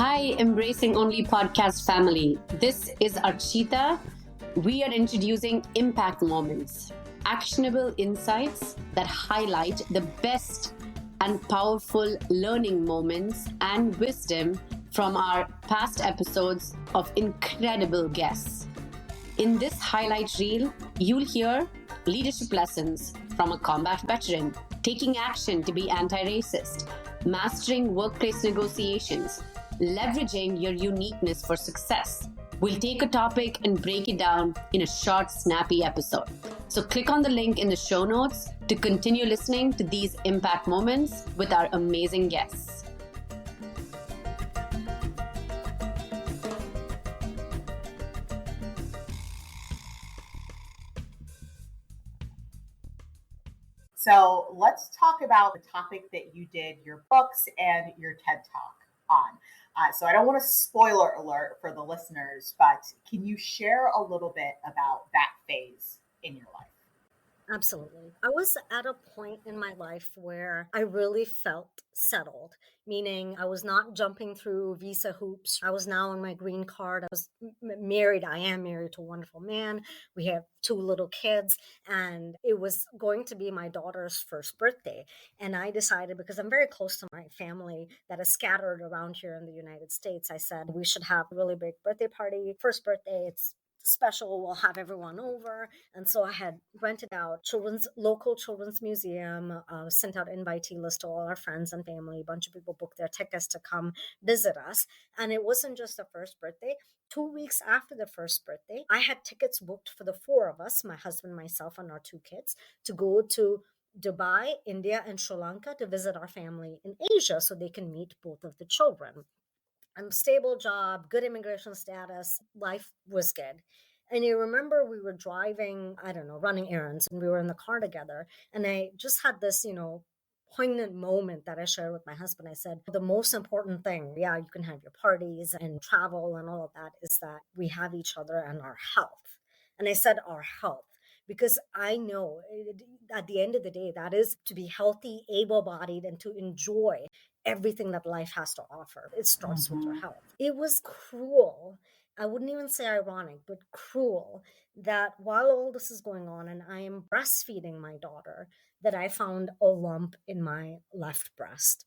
Hi, Embracing Only podcast family. This is Archita. We are introducing impact moments, actionable insights that highlight the best and powerful learning moments and wisdom from our past episodes of incredible guests. In this highlight reel, you'll hear leadership lessons from a combat veteran, taking action to be anti-racist, mastering workplace negotiations, leveraging your uniqueness for success. We'll take a topic and break it down in a short, snappy episode. So click on the link in the show notes to continue listening to these impact moments with our amazing guests. So let's talk about the topic that you did your books and your TED Talk on. So I don't want to spoiler alert for the listeners, but can you share a little bit about that phase in your life? Absolutely. I was at a point in my life where I really felt settled, meaning I was not jumping through visa hoops. I was now on my green card. I was married. I am married to a wonderful man. We have 2 little kids, and it was going to be my daughter's first birthday. And I decided, because I'm very close to my family that is scattered around here in the United States, I said we should have a really big birthday party. First birthday, it's special, we'll have everyone over. And so I had rented out local children's museum, sent out invitee list to all our friends and family. A bunch of people booked their tickets to come visit us. And it wasn't just the first birthday. 2 weeks after the first birthday, I had tickets booked for the 4 of us, my husband, myself, and our 2 kids, to go to Dubai, India, and Sri Lanka to visit our family in Asia so they can meet both of the children. Stable job, good immigration status, life was good. And you remember we were driving, running errands, and we were in the car together. And I just had this, poignant moment that I shared with my husband. I said, the most important thing, yeah, you can have your parties and travel and all of that, is that we have each other and our health. And I said our health, because I know at the end of the day, that is to be healthy, able-bodied, and to enjoy everything that life has to offer. It starts with your health. It was cruel. I wouldn't even say ironic, but cruel that while all this is going on and I am breastfeeding my daughter, that I found a lump in my left breast.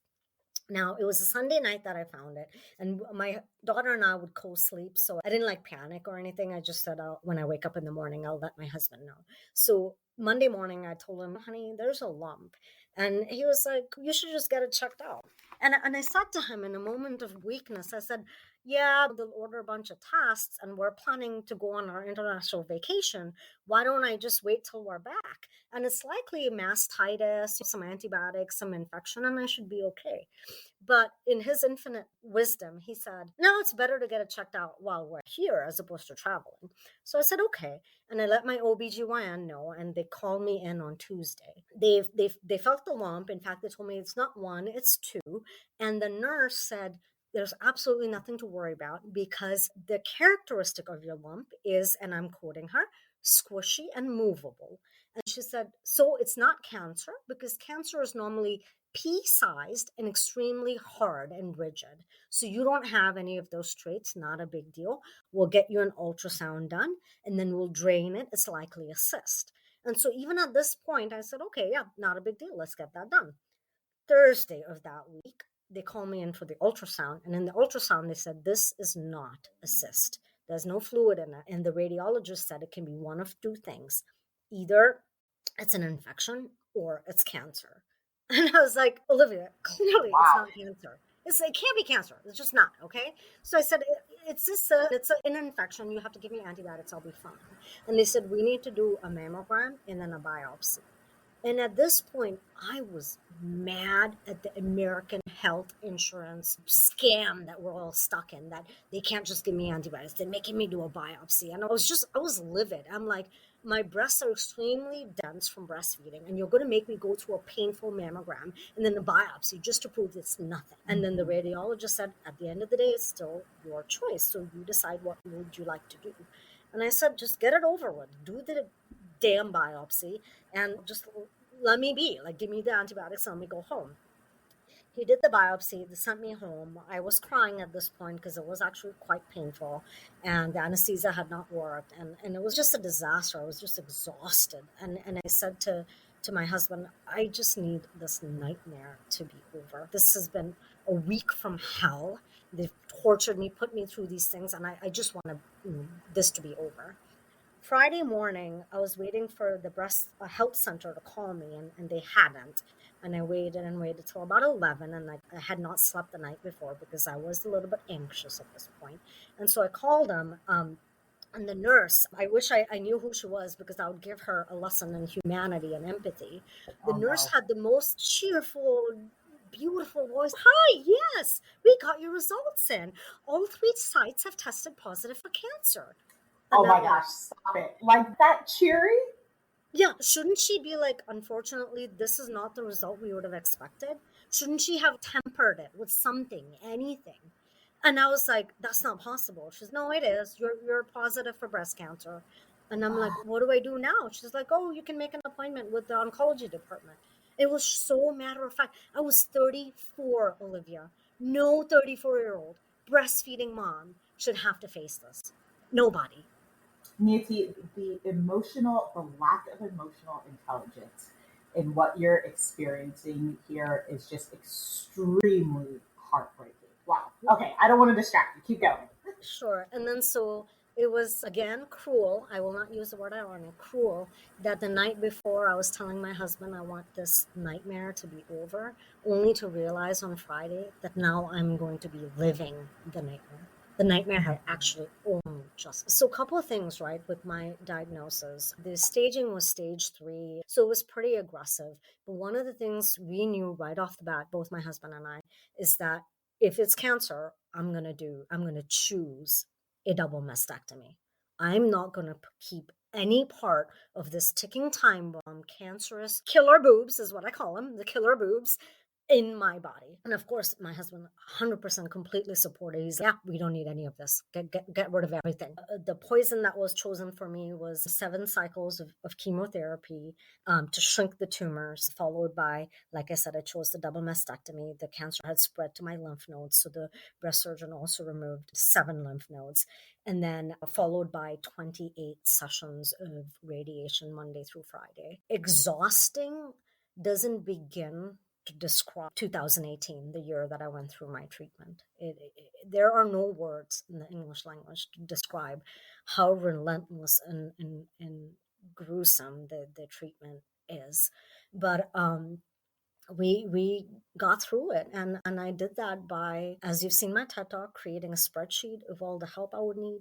Now, it was a Sunday night that I found it, and my daughter and I would co-sleep, so I didn't panic or anything. I just said, when I wake up in the morning, I'll let my husband know. So Monday morning, I told him, honey, there's a lump. And he was like, you should just get it checked out. And I said to him in a moment of weakness, I said, yeah, they'll order a bunch of tests and we're planning to go on our international vacation. Why don't I just wait till we're back? And it's likely mastitis, some antibiotics, some infection, and I should be okay. But in his infinite wisdom, he said, no, it's better to get it checked out while we're here as opposed to traveling. So I said, okay. And I let my OBGYN know, and they called me in on Tuesday. They felt the lump. In fact, they told me it's not 1, it's 2. And the nurse said, there's absolutely nothing to worry about, because the characteristic of your lump is, and I'm quoting her, squishy and movable. And she said, so it's not cancer, because cancer is normally pea-sized and extremely hard and rigid. So you don't have any of those traits, not a big deal. We'll get you an ultrasound done, and then we'll drain it. It's likely a cyst. And so even at this point, I said, okay, yeah, not a big deal. Let's get that done. Thursday of that week, they called me in for the ultrasound. And in the ultrasound, they said, this is not a cyst. There's no fluid in it. And the radiologist said it can be one of 2 things. Either it's an infection or it's cancer. And I was like, Olivia, clearly It's not cancer. It can't be cancer. It's just not, okay? So I said, it's an infection. You have to give me antibiotics. I'll be fine. And they said, we need to do a mammogram and then a biopsy. And at this point, I was mad at the American health insurance scam that we're all stuck in, that they can't just give me antibiotics. They're making me do a biopsy. And I was livid. I'm like, my breasts are extremely dense from breastfeeding, and you're going to make me go through a painful mammogram and then a biopsy just to prove it's nothing. And then the radiologist said, at the end of the day, it's still your choice. So you decide what would you like to do. And I said, just get it over with. Do the damn biopsy and just let me be. Give me the antibiotics and let me go home. He did the biopsy, they sent me home. I was crying at this point because it was actually quite painful and the anesthesia had not worked. And it was just a disaster. I was just exhausted. And I said to my husband, I just need this nightmare to be over. This has been a week from hell. They've tortured me, put me through these things, and I just want this to be over. Friday morning, I was waiting for the breast health center to call me, and they hadn't. And I waited and waited till about 11, and I had not slept the night before because I was a little bit anxious at this point. And so I called them. And the nurse, I wish I knew who she was because I would give her a lesson in humanity and empathy. The Oh nurse no. had the most cheerful, beautiful voice. Hi, yes, we got your results in. All three sites have tested positive for cancer. Oh And my I'm like, gosh, stop it. Like that cheery? yeah, shouldn't she be like, unfortunately, this is not the result we would have expected? Shouldn't she have tempered it with something, anything? And I was like, that's not possible. She's, no, it is. You're positive for breast cancer. And I'm like, what do I do now? She's like, oh, you can make an appointment with the oncology department. It was so matter of fact. I was 34, Olivia. No 34-year-old breastfeeding mom should have to face this. Nobody. Niyati, the lack of emotional intelligence in what you're experiencing here is just extremely heartbreaking. Wow. Okay, I don't want to distract you. Keep going. Sure. And then so it was again cruel. I will not use the word ironic, cruel, that the night before I was telling my husband I want this nightmare to be over, only to realize on Friday that now I'm going to be living the nightmare. The nightmare had actually only just. So, a couple of things, right, with my diagnosis. The staging was stage 3, so it was pretty aggressive. But one of the things we knew right off the bat, both my husband and I, is that if it's cancer, I'm going to choose a double mastectomy. I'm not going to keep any part of this ticking time bomb, cancerous killer boobs is what I call them, the killer boobs, in my body. And of course, my husband 100% completely supported. He's like, yeah, we don't need any of this. Get rid of everything. The poison that was chosen for me was 7 cycles of chemotherapy to shrink the tumors, followed by, like I said, I chose the double mastectomy. The cancer had spread to my lymph nodes. So the breast surgeon also removed 7 lymph nodes. And then followed by 28 sessions of radiation Monday through Friday. Exhausting doesn't begin to describe 2018, the year that I went through my treatment. There are no words in the English language to describe how relentless and gruesome the treatment is. But we got through it, and I did that by, as you've seen my TED Talk, creating a spreadsheet of all the help I would need,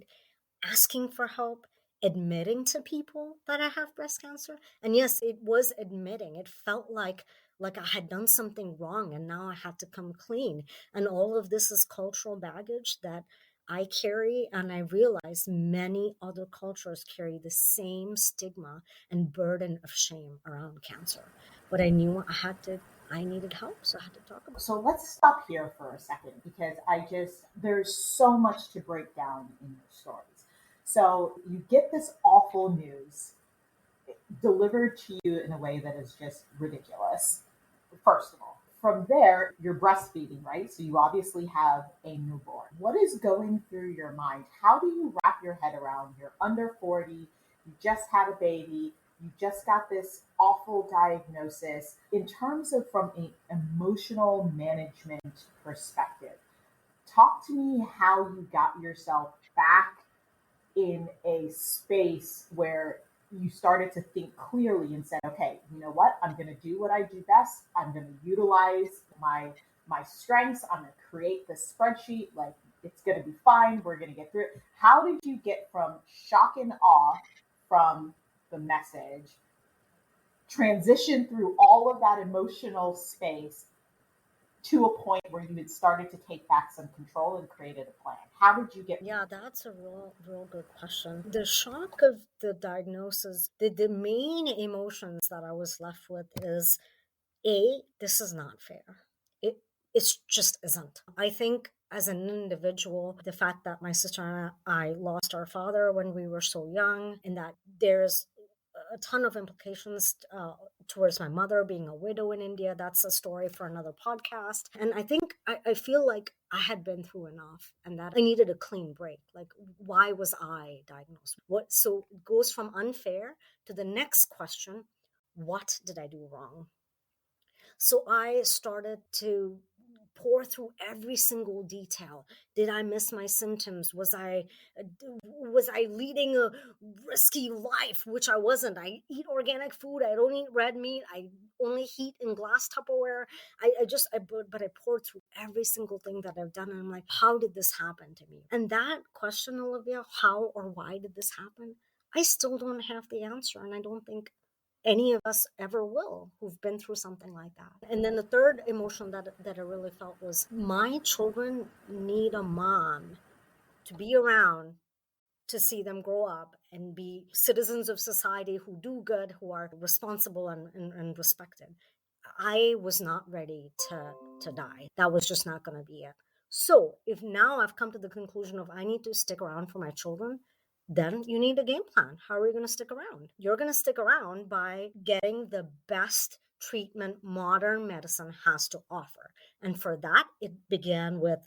asking for help, admitting to people that I have breast cancer. And yes, it was admitting. It felt like I had done something wrong and now I had to come clean. And all of this is cultural baggage that I carry, and I realize many other cultures carry the same stigma and burden of shame around cancer. But I knew I needed help, so I had to talk about it. So let's stop here for a second because there's so much to break down in your stories. So you get this awful news delivered to you in a way that is just ridiculous, first of all. From there, you're breastfeeding, right? So you obviously have a newborn. What is going through your mind? How do you wrap your head around you're under 40, you just had a baby, you just got this awful diagnosis in terms of from an emotional management perspective? Talk to me how you got yourself back in a space where you started to think clearly and said, okay, you know what? I'm going to do what I do best. I'm going to utilize my strengths. I'm going to create this spreadsheet. Like it's going to be fine. We're going to get through it. How did you get from shock and awe from the message, transition through all of that emotional space to a point where you had started to take back some control and created a plan? How did you get? Yeah, that's a real good question. The shock of the diagnosis, the main emotions that I was left with is this is not fair. It it just isn't. I think as an individual, the fact that my sister and I lost our father when we were so young, and that there's a ton of implications towards my mother being a widow in India. That's a story for another podcast. And I think I feel like I had been through enough and that I needed a clean break. Like, why was I diagnosed? What? So it goes from unfair to the next question: what did I do wrong? So I started to pour through every single detail. Did I miss my symptoms? Was I leading a risky life, which I wasn't? I eat organic food. I don't eat red meat. I only eat in glass Tupperware. But I poured through every single thing that I've done. And I'm like, how did this happen to me? And that question, Olivia, how or why did this happen? I still don't have the answer. And I don't think any of us ever will who've been through something like that. And then the third emotion that I really felt was my children need a mom to be around to see them grow up and be citizens of society who do good, who are responsible and respected. I was not ready to die. That was just not going to be it. So if now I've come to the conclusion of I need to stick around for my children, then you need a game plan. How are you going to stick around? You're going to stick around by getting the best treatment modern medicine has to offer. And for that, it began with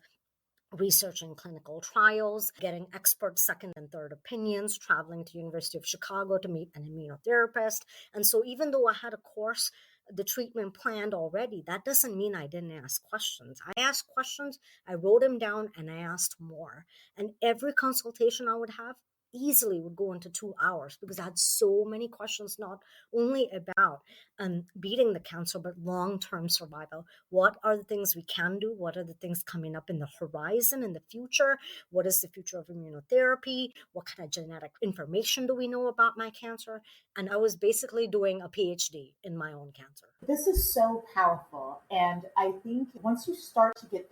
researching clinical trials, getting expert second and third opinions, traveling to University of Chicago to meet an immunotherapist. And so even though I had a course, the treatment planned already, that doesn't mean I didn't ask questions. I asked questions, I wrote them down, and I asked more. And every consultation I would have easily would go into 2 hours because I had so many questions, not only about beating the cancer, but long-term survival. What are the things we can do? What are the things coming up in the horizon in the future? What is the future of immunotherapy? What kind of genetic information do we know about my cancer? And I was basically doing a PhD in my own cancer. This is so powerful. And I think once you start to get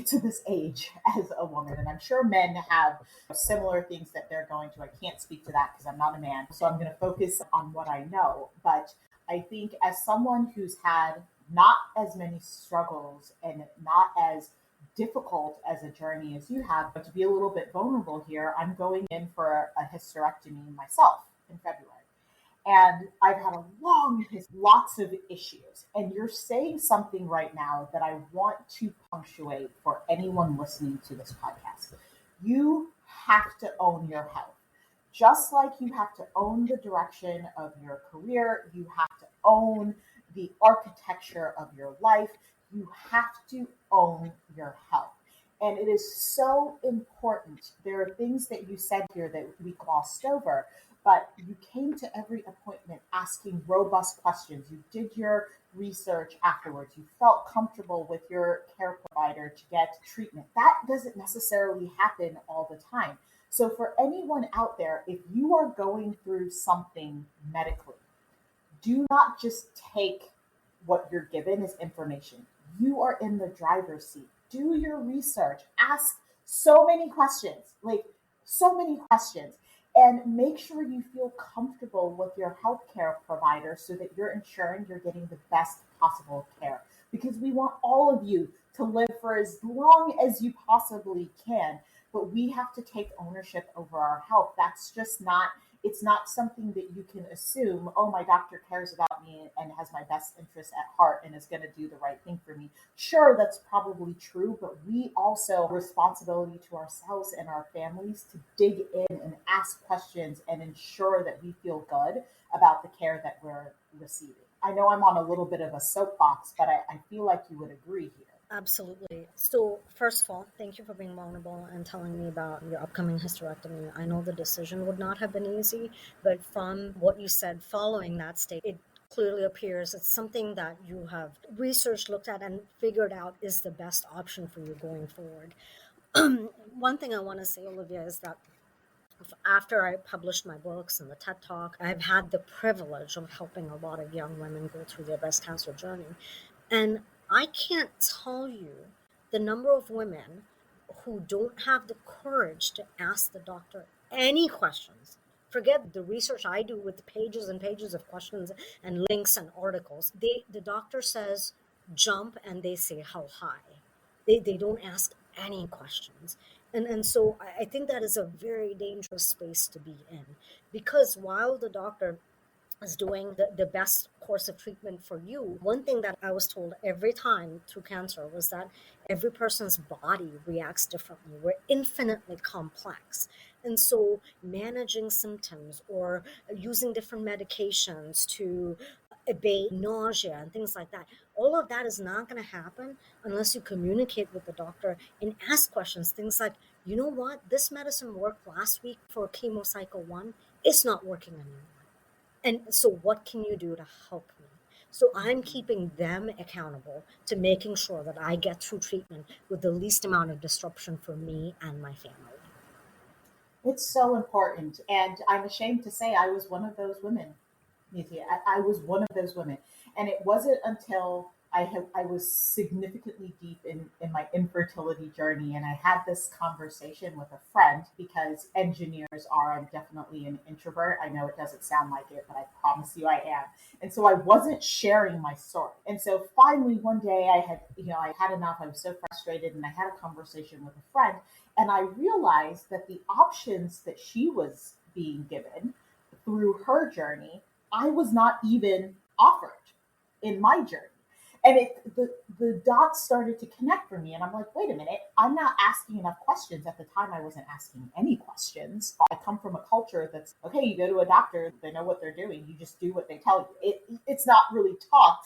to this age as a woman, and I'm sure men have similar things that they're going to. I can't speak to that because I'm not a man. So I'm going to focus on what I know. But I think as someone who's had not as many struggles and not as difficult as a journey as you have, but to be a little bit vulnerable here, I'm going in for a hysterectomy myself in February. And I've had a long history, lots of issues. And you're saying something right now that I want to punctuate for anyone listening to this podcast. You have to own your health. Just like you have to own the direction of your career, you have to own the architecture of your life, you have to own your health. And it is so important. There are things that you said here that we glossed over, but you came to every appointment asking robust questions. You did your research afterwards. You felt comfortable with your care provider to get treatment. That doesn't necessarily happen all the time. So for anyone out there, if you are going through something medically, do not just take what you're given as information. You are in the driver's seat. Do your research. Ask so many questions, like so many questions, and make sure you feel comfortable with your healthcare provider so that you're ensuring you're getting the best possible care. Because we want all of you to live for as long as you possibly can, but we have to take ownership over our health. That's just not, it's not something that you can assume, oh, my doctor cares about me and has my best interests at heart and is going to do the right thing for me. Sure, that's probably true, but we also have responsibility to ourselves and our families to dig in and ask questions and ensure that we feel good about the care that we're receiving. I know I'm on a little bit of a soapbox, but I feel like you would agree here. Absolutely. So, first of all, thank you for being vulnerable and telling me about your upcoming hysterectomy. I know the decision would not have been easy, but from what you said following that state, it clearly appears it's something that you have researched, looked at, and figured out is the best option for you going forward. One thing I want to say, Olivia, is that after I published my books and the TED Talk, I've had the privilege of helping a lot of young women go through their breast cancer journey. And I can't tell you the number of women who don't have the courage to ask the doctor any questions. Forget the research I do with the pages and pages of questions and links and articles. The doctor says jump and they say how high. They don't ask any questions. And so I think that is a very dangerous space to be in, because while the doctor is doing the best course of treatment for you. One thing that I was told every time through cancer was that every person's body reacts differently. We're infinitely complex. And so managing symptoms or using different medications to abate nausea and things like that, all of that is not going to happen unless you communicate with the doctor and ask questions. Things like, you know what, this medicine worked last week for chemo cycle 1, it's not working anymore. And so, what can you do to help me? So, I'm keeping them accountable to making sure that I get through treatment with the least amount of disruption for me and my family. It's so important. And I'm ashamed to say I was one of those women. Nithya. I was one of those women. And it wasn't until I was significantly deep in my infertility journey and I had this conversation with a friend because engineers are, I'm definitely an introvert. I know it doesn't sound like it, but I promise you I am. And so I wasn't sharing my story. And so finally one day I had enough. I was so frustrated and I had a conversation with a friend and I realized that the options that she was being given through her journey I was not even offered in my journey. And the dots started to connect for me. And I'm like, wait a minute, I'm not asking enough questions. At the time, I wasn't asking any questions. I come from a culture that's okay, you go to a doctor, they know what they're doing, you just do what they tell you. It's not really taught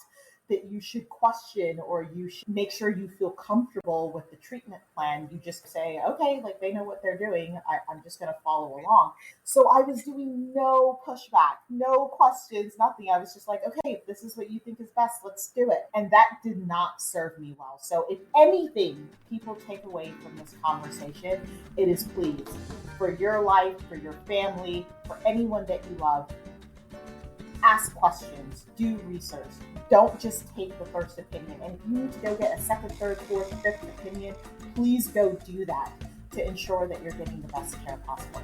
that you should question or you should make sure you feel comfortable with the treatment plan. You just say, okay, like they know what they're doing. I'm just going to follow along. So I was doing no pushback, no questions, nothing. I was just like, okay, if this is what you think is best, let's do it. And that did not serve me well. So if anything people take away from this conversation, it is please, for your life, for your family, for anyone that you love, ask questions, do research. Don't just take the first opinion. And if you need to go get a second, third, fourth, fifth opinion, please go do that to ensure that you're getting the best care possible.